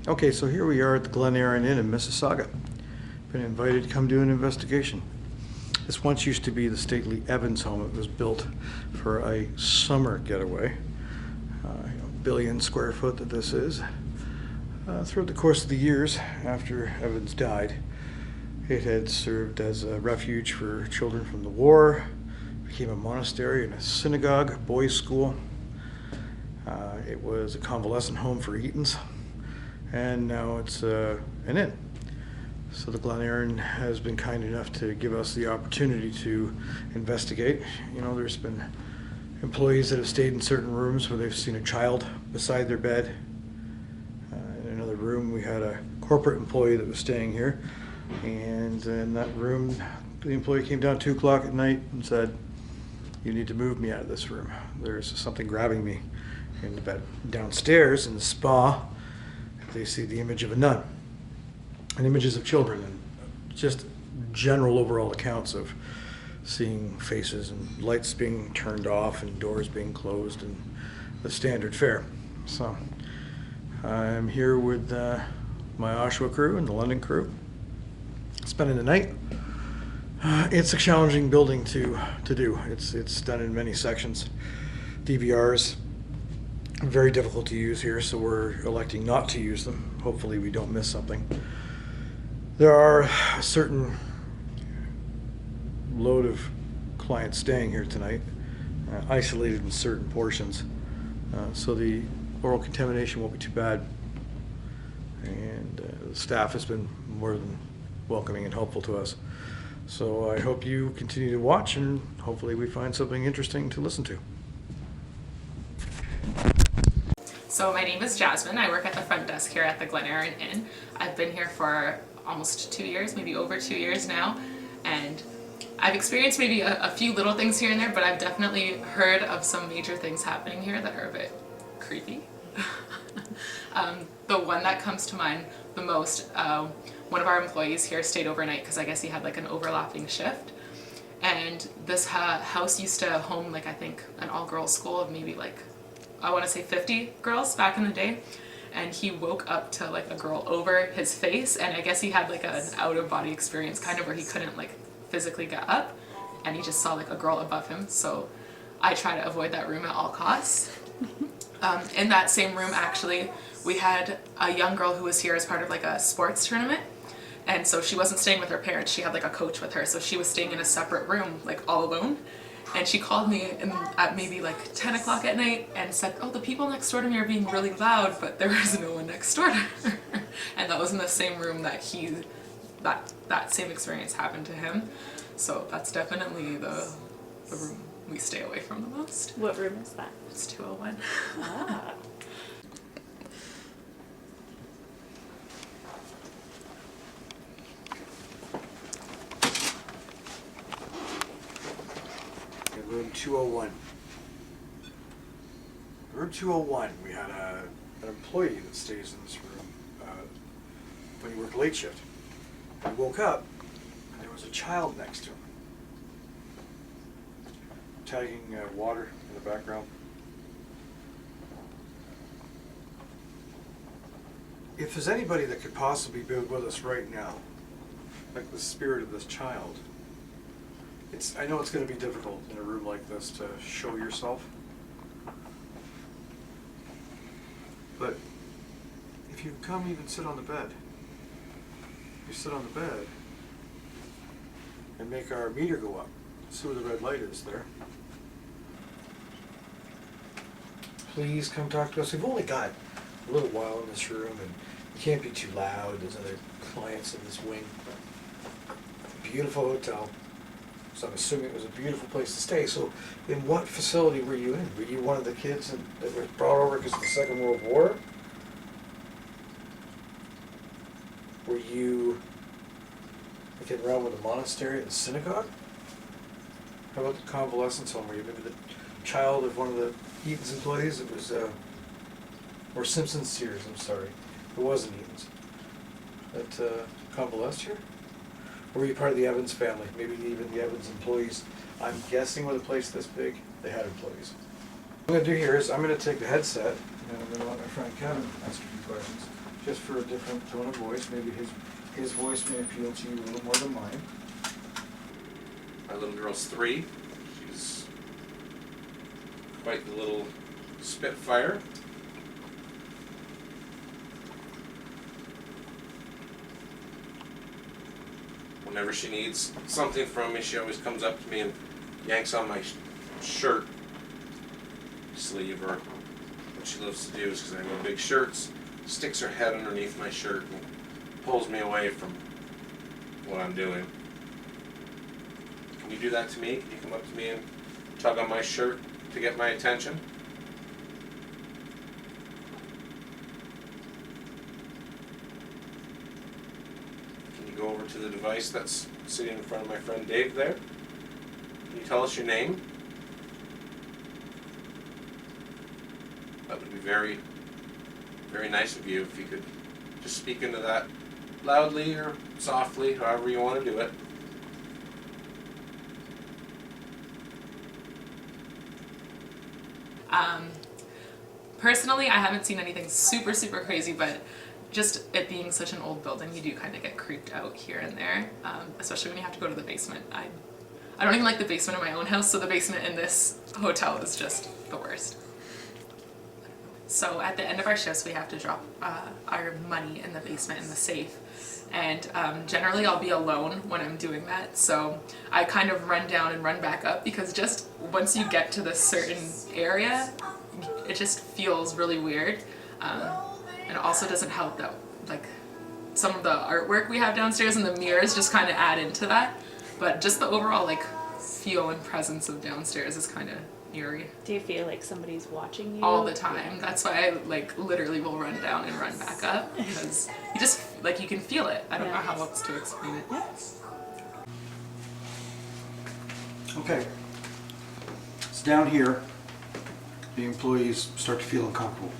Okay, so here we are at the Glenerin Inn in Mississauga. Been invited to come do an investigation. This once used to be the stately Evans home. It was built for a summer getaway. Billion square foot that this is. Throughout the course of the years after Evans died, it had served as a refuge for children from the war, became a monastery and a synagogue, a boys' school. It was a convalescent home for Eatons, and now it's an inn. So the Glenerin has been kind enough to give us the opportunity to investigate. You know, there's been employees that have stayed in certain rooms where they've seen a child beside their bed. In another room, we had a corporate employee that was staying here, and in that room, the employee came down 2 o'clock at night and said, "You need to move me out of this room. There's something grabbing me in the bed." Downstairs in the spa, they see the image of a nun and images of children and just general overall accounts of seeing faces and lights being turned off and doors being closed and the standard fare. So I'm here with my Oshawa crew and the London crew, spending the night. It's a challenging building to do. It's done in many sections. DVRs very difficult to use here, so we're electing not to use them. Hopefully we don't miss something. There are a certain load of clients staying here tonight, isolated in certain portions, so the oral contamination won't be too bad, and the staff has been more than welcoming and helpful to us. So I hope you continue to watch, and hopefully we find something interesting to listen to. So my name is Jasmine. I work at the front desk here at the Glenerin Inn. I've been here for almost 2 years, maybe over 2 years now, and I've experienced maybe a few little things here and there, but I've definitely heard of some major things happening here that are a bit creepy. The one that comes to mind the most, one of our employees here stayed overnight because I guess he had like an overlapping shift, and this house used to home like I think an all-girls school of maybe like I want to say 50 girls back in the day, and he woke up to like a girl over his face, and I guess he had like an out-of-body experience kind of where he couldn't like physically get up, and he just saw like a girl above him. So I try to avoid that room at all costs. In that same room actually we had a young girl who was here as part of like a sports tournament, and so she wasn't staying with her parents, she had like a coach with her, so she was staying in a separate room like all alone. And she called me at maybe like 10 o'clock at night and said, "Oh, the people next door to me are being really loud," but there was no one next door to her. And that was in the same room that that same experience happened to him. So that's definitely the room we stay away from the most. What room is that? It's 201. Ah. Room 201. Room 201, we had an employee that stays in this room when he worked late shift. He woke up and there was a child next to him, tagging water in the background. If there's anybody that could possibly be with us right now, like the spirit of this child, I know it's going to be difficult in a room like this to show yourself, but if you come even sit on the bed, you sit on the bed and make our meter go up. See where the red light is there. Please come talk to us. We've only got a little while in this room, and you can't be too loud. There's other clients in this wing. Beautiful hotel. So I'm assuming it was a beautiful place to stay. So in what facility were you in? Were you one of the kids that were brought over because of the Second World War? Were you looking around with the monastery and the synagogue? How about the convalescence home? Were you maybe the child of one of the Eaton's employees? It was, or Simpson Sears, I'm sorry. It wasn't Eaton's. That convalesced here? Or were you part of the Evans family? Maybe even the Evans employees. I'm guessing with a place this big, they had employees. What I'm going to do here is I'm going to take the headset, And I'm gonna let my friend Kevin ask a few questions, just for a different tone of voice. Maybe his voice may appeal to you a little more than mine. My little girl's 3. She's quite the little spitfire. Whenever she needs something from me, she always comes up to me and yanks on my shirt sleeve, or what she loves to do is, because I wear big shirts, sticks her head underneath my shirt and pulls me away from what I'm doing. Can you do that to me? Can you come up to me and tug on my shirt to get my attention? Can you go over to the device that's sitting in front of my friend Dave there? Can you tell us your name? That would be very, very nice of you if you could just speak into that loudly or softly, however you want to do it. Personally, I haven't seen anything super crazy, but just it being such an old building, you do kind of get creeped out here and there, especially when you have to go to the basement. I don't even like the basement in my own house, so the basement in this hotel is just the worst. So at the end of our shifts, we have to drop our money in the basement in the safe. And generally I'll be alone when I'm doing that, so I kind of run down and run back up, because just once you get to this certain area, it just feels really weird. And it also doesn't help that like some of the artwork we have downstairs and the mirrors just kind of add into that. But just the overall like feel and presence of downstairs is kind of eerie. Do you feel like somebody's watching you? All the time. That's why I like literally will run down and run back up, because you just like you can feel it. I don't know how else to explain it. Okay. It's down here. The employees start to feel uncomfortable.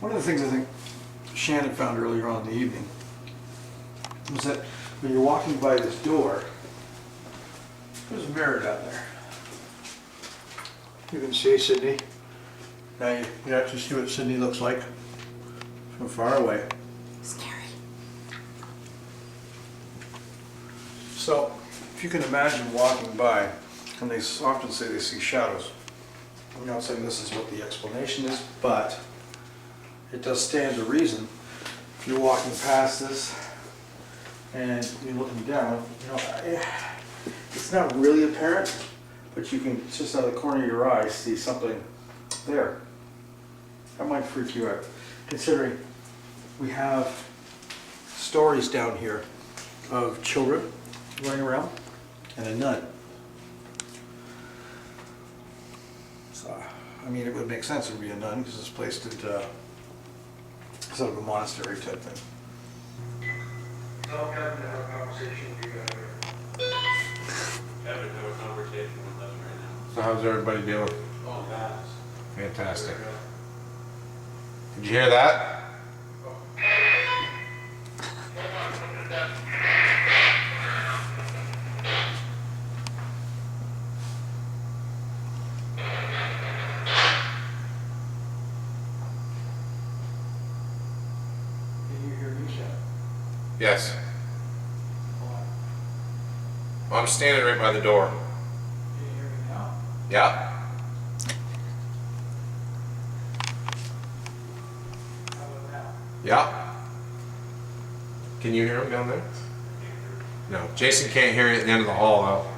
One of the things I think Shannon found earlier on in the evening was that when you're walking by this door, there's a mirror down there. You can see Sydney. Now you actually see what Sydney looks like from far away. Scary. So, if you can imagine walking by, and they often say they see shadows. I'm not saying this is what the explanation is, but it does stand to reason. If you're walking past this and you're looking down, you know, it's not really apparent, but you can just out of the corner of your eye see something there. That might freak you out, considering we have stories down here of children running around and a nun. So, I mean, it would make sense it would be a nun, because this place did sort of a monastery type thing. Tell Kevin to have a conversation with you guys. Kevin, have a conversation with us right now. So how's everybody doing? Oh, that's. Fantastic. Did you hear that? Can you hear me, Shannon? Yes. Well, I'm standing right by the door. Can you hear me now? Yeah. How about now? Yeah. Can you hear him down there? No. Jason can't hear you at the end of the hall though.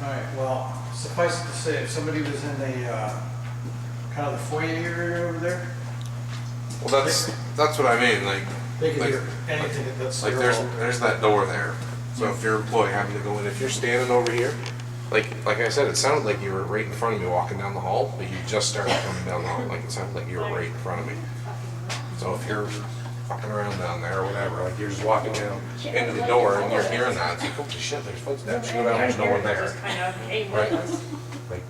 All right, well, suffice it to say, if somebody was in the, kind of the foyer area over there, Well, that's what I mean. they could Like- hear anything that's Like there's that door there. So if your employee having to go in, if you're standing over here, like I said, it sounded like you were right in front of me walking down the hall, but you just started coming down the hall. Like it sounded like you were right in front of me. So if you're fucking around down there or whatever, like you're just walking down into the door and you're hearing that, it's like, holy shit, there's footsteps. You go down, there's no one there. Right? Like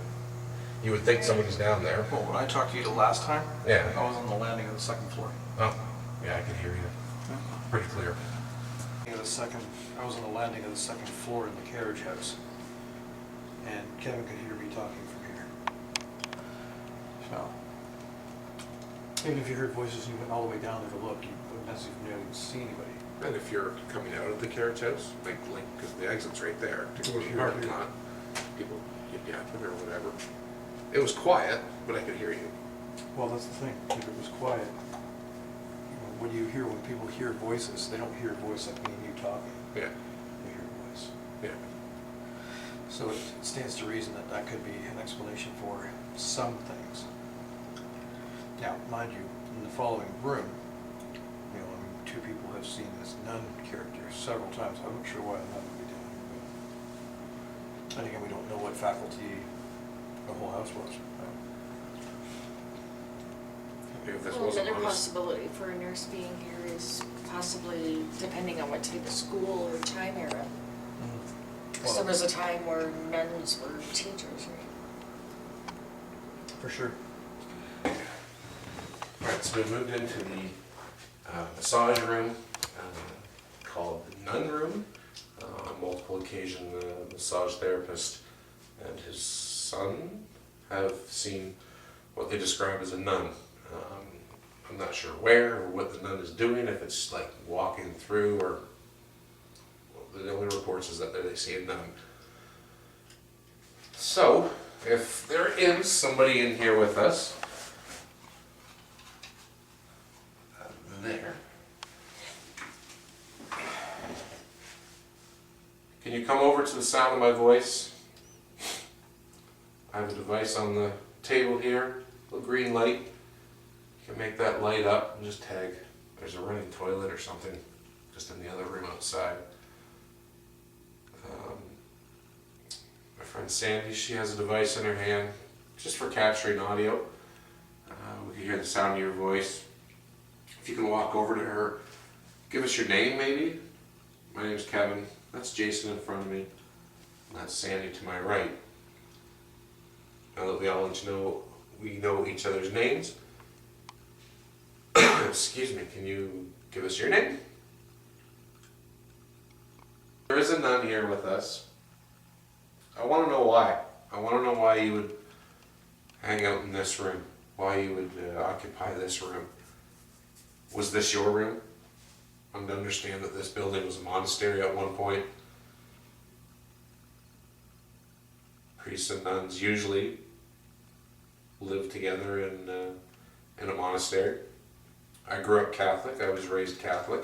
you would think somebody's down there. Well, when I talked to you the last time, Yeah. I was on the landing of the second floor. Oh, yeah, I could hear you. pretty clear. I was on the landing of the second floor in the carriage house, and Kevin could hear me talking from here. So, even if you heard voices and you went all the way down there to look, you wouldn't necessarily be able to see anybody. And if you're coming out of the carriage house, like, because the exit's right there, to go to the parking lot, people get yapping or whatever. It was quiet, but I could hear you. Well, that's the thing, if it was quiet, you know, what do you hear when people hear voices? They don't hear a voice like me and you talking, Yeah, they hear a voice. yeah. So it stands to reason that that could be an explanation for some things. Now, mind you, in the following room, you know, I mean, two people have seen this nun character several times. I'm not sure why the nun would be down here, but and again, we don't know what faculty the whole house was. Maybe if this Well, wasn't another honest. possibility for a nurse being here is possibly depending on what type of school or time era. So there was a time where nuns were teachers, right? For sure. Alright, so we moved into the massage room, called the nun room. On multiple occasions, the massage therapist and his son have seen what they describe as a nun. I'm not sure where or what the nun is doing, if it's like walking through or, well, the only reports is that they see a nun. So, if there is somebody in here with us, there. Can you come over to the sound of my voice? I have a device on the table here, a little green light. You can make that light up and just tag. There's a running toilet or something just in the other room outside. My friend Sandy, she has a device in her hand just for capturing audio. We can hear the sound of your voice. If you can walk over to her, give us your name maybe. My name's Kevin. That's Jason in front of me. And that's Sandy to my right. Now that we all know each other's names, excuse me, can you give us your name? There is a nun here with us. I want to know why. I want to know why you would hang out in this room. Why you would occupy this room. Was this your room? I'm to understand that this building was a monastery at one point. Priests and nuns usually live together in a monastery. I grew up Catholic. I was raised Catholic.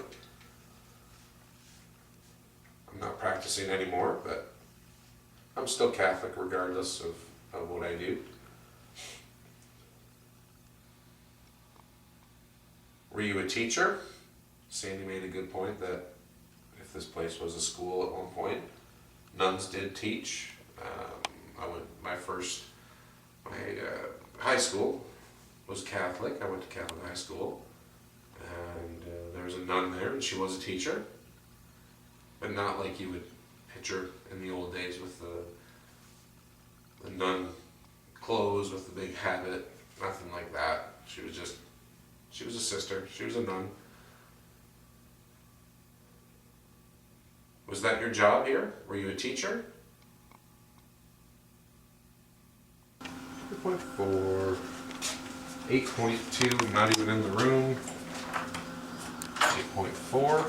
I'm not practicing anymore, but I'm still Catholic regardless of what I do. Were you a teacher? Sandy made a good point that if this place was a school at one point, nuns did teach. My high school was Catholic. I went to Catholic high school, and there was a nun there, and she was a teacher, but not like you would picture in the old days with the nun clothes with the big habit. Nothing like that. She was a sister. She was a nun. Was that your job here? Were you a teacher? 3.4, 8.2, not even in the room. 8.4,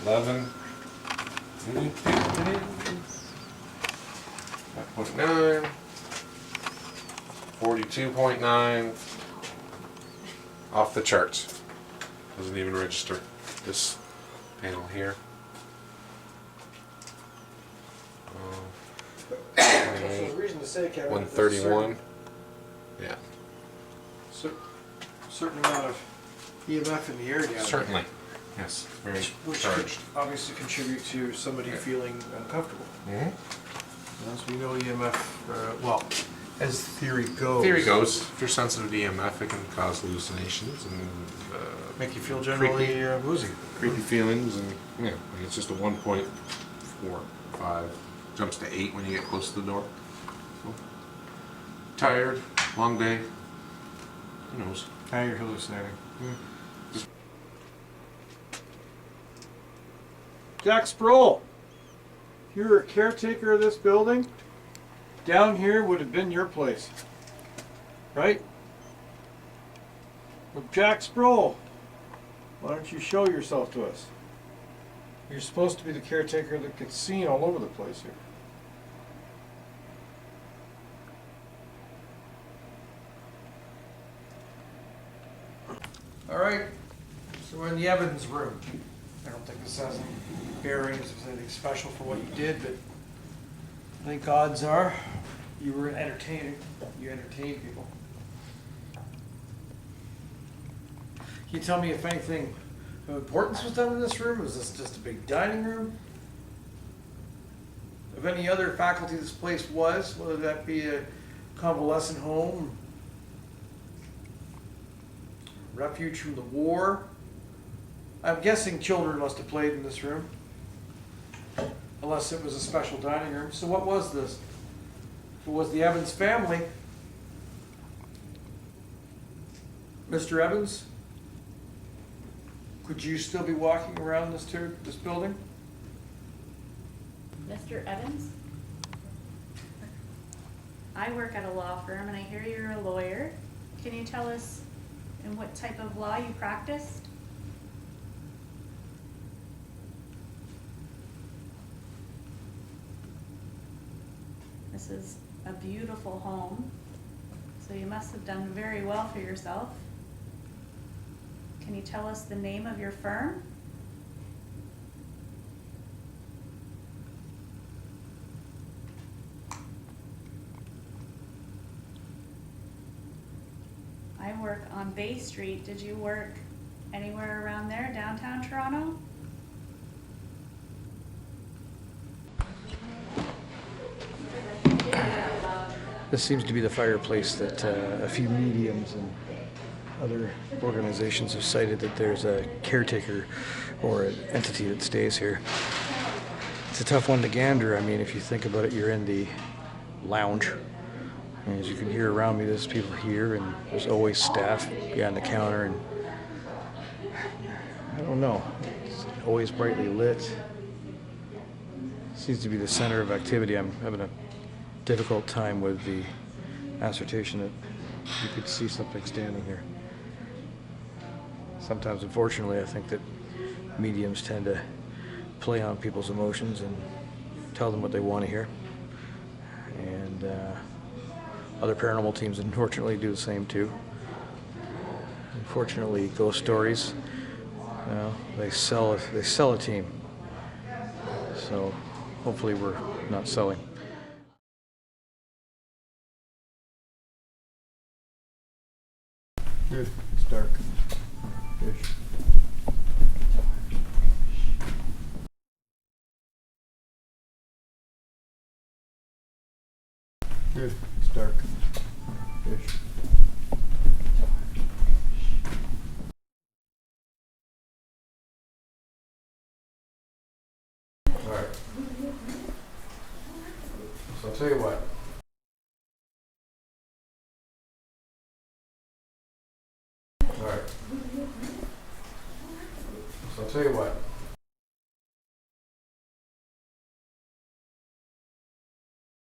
11, 5.9, 42.9. Off the charts. Doesn't even register. This panel here. There's reason to say, Kevin, 131. Yeah. Certain amount of EMF in the area down there, Certainly. Yes. Very which could charged. obviously contribute to somebody feeling uncomfortable. Mm-hmm. As we know, EMF, well, as theory goes. Theory goes, if you're sensitive to EMF, it can cause hallucinations and Make you feel generally woozy. creepy feelings, and yeah, like it's just a 1.45. Jumps to 8 when you get close to the door. So, tired, long day. Who knows? Now you're hallucinating. Jack Sproul, if you were a caretaker of this building, down here would have been your place, right? Well, Jack Sproul, why don't you show yourself to us? You're supposed to be the caretaker that gets seen all over the place here. All right, so we're in the Evans room. I don't think this has any bearings, if anything special for what you did, but I think odds are you were an entertainer. You entertained people. Can you tell me if anything of importance was done in this room? Was this just a big dining room? Of any other faculty this place was, whether that be a convalescent home, refuge from the war. I'm guessing children must have played in this room, unless it was a special dining room. So what was this? If it was the Evans family, Mr. Evans, could you still be walking around this building? Mr. Evans? I work at a law firm and I hear you're a lawyer. Can you tell us in what type of law you practiced? This is a beautiful home, so you must have done very well for yourself. Can you tell us the name of your firm? I work on Bay Street. Did you work anywhere around there, downtown Toronto? This seems to be the fireplace that a few mediums and other organizations have cited that there's a caretaker or an entity that stays here. It's a tough one to gander. I mean, if you think about it, you're in the lounge. And as you can hear around me, there's people here, and there's always staff behind the counter, and I don't know, it's always brightly lit. Seems to be the center of activity. I'm having a difficult time with the assertion that you could see something standing here. Sometimes, unfortunately, I think that mediums tend to play on people's emotions and tell them what they want to hear. And other paranormal teams, unfortunately, do the same too. Unfortunately, ghost stories, you know, they sell a team. So hopefully we're not selling. Good. It's dark. Ish. Good. It's dark. Ish. All right. So I'll tell you what.